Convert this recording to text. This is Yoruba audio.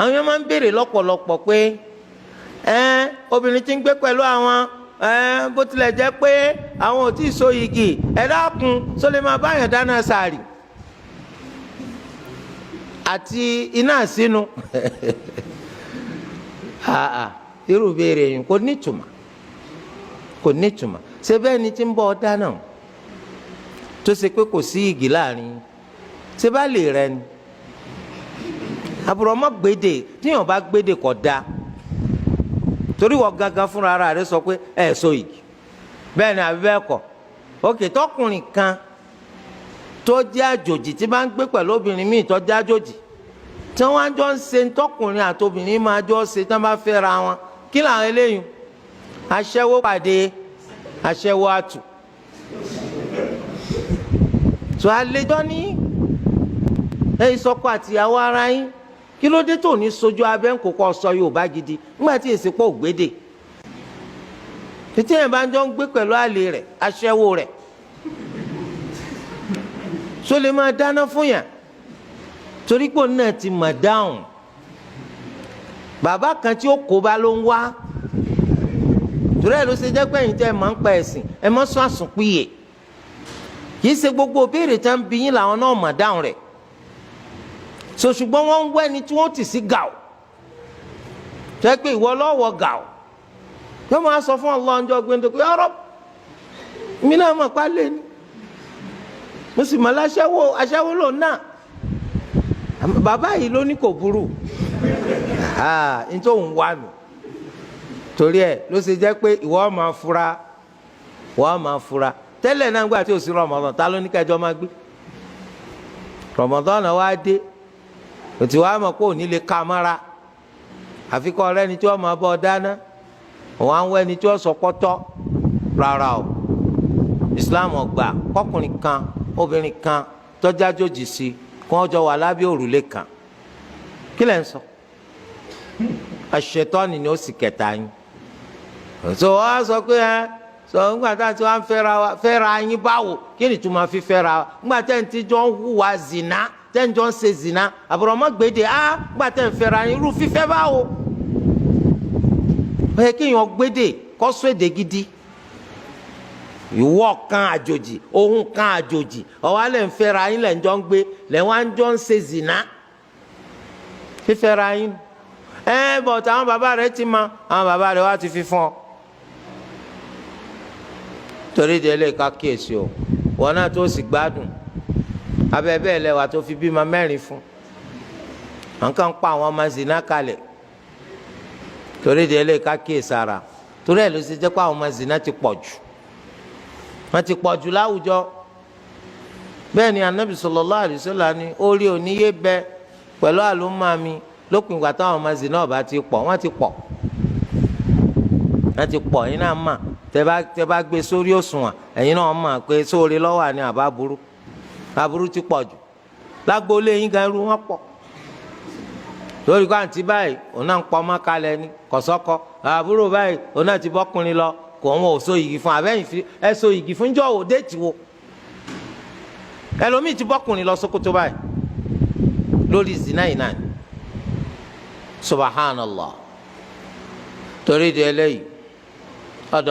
àwọn yẹn máa ń béèrè lọ́pọ̀lọpọ̀ pé obìnrin tí ń gbé pẹ̀lú àwọn bó tilẹ̀ jẹ́ pé àwọn ò tí ì so igi ẹ dákun só lè máa báyàn dáná sàárì àti iná sínú irú béèrè yìí kò nítumọ̀ ṣé bẹ́ẹ̀ ni tí ń bọ́ ọ dáná tó ṣe pé kò sí igi láàrin ṣé bá lè rẹ ni àbúrò ọmọ gbèdè tíyàn bá gbèdè kò dáa torí wọ́n gangan fúnra ara rẹ̀ sọ pé ẹ̀ so igi bẹ́ẹ̀ ni àbí bẹ́ẹ̀ kọ́ òkè tọkùnrin kan tó jẹ́ àjòjì tí bá ń gbé pẹ̀lú obìnrin míì tó jẹ́ àjòjì tí wọ́n á jọ ń ṣe tọkùnrin àti obìnrin máa jọ ṣe tí wọ́n bá fẹ́ ra wọn kí làwọn eléyìí aṣẹ́wó pàdé aṣẹ́wó àtù tó àlejò ní ìsọkọ àtìyàwó ara yín kí ló dé tó ní sojú abẹ́ ń kókó sọ Yorùbá gidi nígbà tí èsì pọ̀ gbédè títí yẹn bá ń jọ ń gbé pẹ̀lú àlè rẹ̀ aṣẹ́wó rẹ̀ tó lè máa dáná fún yàn torí pé òun náà ti mọ̀ dáhùn bàbá kan tí ó kó bá ló ń wá torí ẹ̀ ló ṣe jẹ́ pé ẹ̀yin tẹ́ ẹ máa ń pa ẹ̀sìn ẹ mọ́ sún àsùnpìyè kì í ṣe gbogbo béèrè tá ń bi yín làwọn náà mọ̀ dáhùn rẹ̀ so ṣùgbọ́n wọ́n ń wẹ́ ni tí wọ́n ti sí gàù jẹ́ pé ìwọ lọ́wọ́ gàù yóò máa sọ fún Allah ọjọ́ gbẹ́ndé pé ọ̀rọ̀ mi náà mọ̀ pa lé ní mo sì mọ̀ aṣẹ́wó lòun náà bàbá yìí ló ní kò burú nítorí òun wà nù torí ẹ̀ ló ṣe jẹ́ pé ìwọ máa fura tẹ́lẹ̀ náà gbà tí ò sí Ramadan ta ló ní kẹjọ máa gbé Ramadan náà wá dé òtí wàá mọ̀ pé òní lè ka mára àfikún ọ̀rẹ́ ni tí wọ́n máa bọ́ dáná òun á ń wẹ́ ni tí wọ́n sọ pọ́tọ́ rárá o Islam ọgbà kọkùnrin kan obìnrin kan tọ́jú àjòjì sí kí wọ́n jọ wà lábẹ́ òrùlé kan kí lẹ́ ń sọ àṣetọ́ni ni ó sì kẹta yín so wọ́n á sọ pé sọ ńgbà tá a ti wá ń fẹ́ra yín báwo kí ni tó máa fi fẹ́ra wa ńgbà tẹ́ ń ti jọ ń hùwà zina tẹ́ ń jọ ń ṣe zina àbúrò ọmọ gbèdé ńgbà tẹ́ ń fẹ́ra yín irú fífẹ́ báwo ó yẹ kéèyàn gbèdé kó sọ èdè gidi ìwọ kan àjòjì òun kan àjòjì ọ̀wá lẹ̀ ń fẹ́ra yín lẹ̀ ń jọ ń gbé lẹ̀ wá ń jọ ń ṣe zina fífẹ́ra yín bọ̀ táwọn bàbá rẹ̀ ti mọ àwọn bàbá rẹ̀ wá ti fi fún ọ torí délé ká kíyèsí o wọn náà tó sì gbádùn abẹ bẹ́ẹ̀ lẹwà tó fi bímọ 4 fún wọn kàn ń pa àwọn ọmọ zina kalẹ̀ torí délé ká kíyèsára torí ẹ̀ ló ṣe jẹ́ pé àwọn ọmọ zina ti pọ̀ jù wọ́n ti pọ̀ jù láwùjọ bẹ́ẹ̀ ni anabi sallallahu alaihi wasallam ni orí oníyé bẹ pẹ̀lú àlùmọ́ mi lópin ìgbà táwọn ọmọ zina ọba ti pọ̀ wọ́n ti pọ̀ yín náà mà tẹ bá gbé sórí òṣùwọ̀n ẹ̀yin náà mọ̀ pé sóore lọ́wọ́ àní àbá aburú ti pọ̀ jù lágbóolé yín gan irú wọn pọ̀ lórí kó àǹtí báyìí òun náà ń pọ̀ ọmọ kalẹ̀ ní kọ̀sọ́kọ́ àbúrò báyìí òun náà ti bọ́kùnrin lọ kò wọn ò so igi fún abẹ́yìn fi ẹ so igi fún jọ́ ò déètì wo ẹlòmíì ti bọ́kùnrin lọ Sókótó báyìí lórí zina yìí náà subhanallah torí di eléyìí ọ̀dọ̀.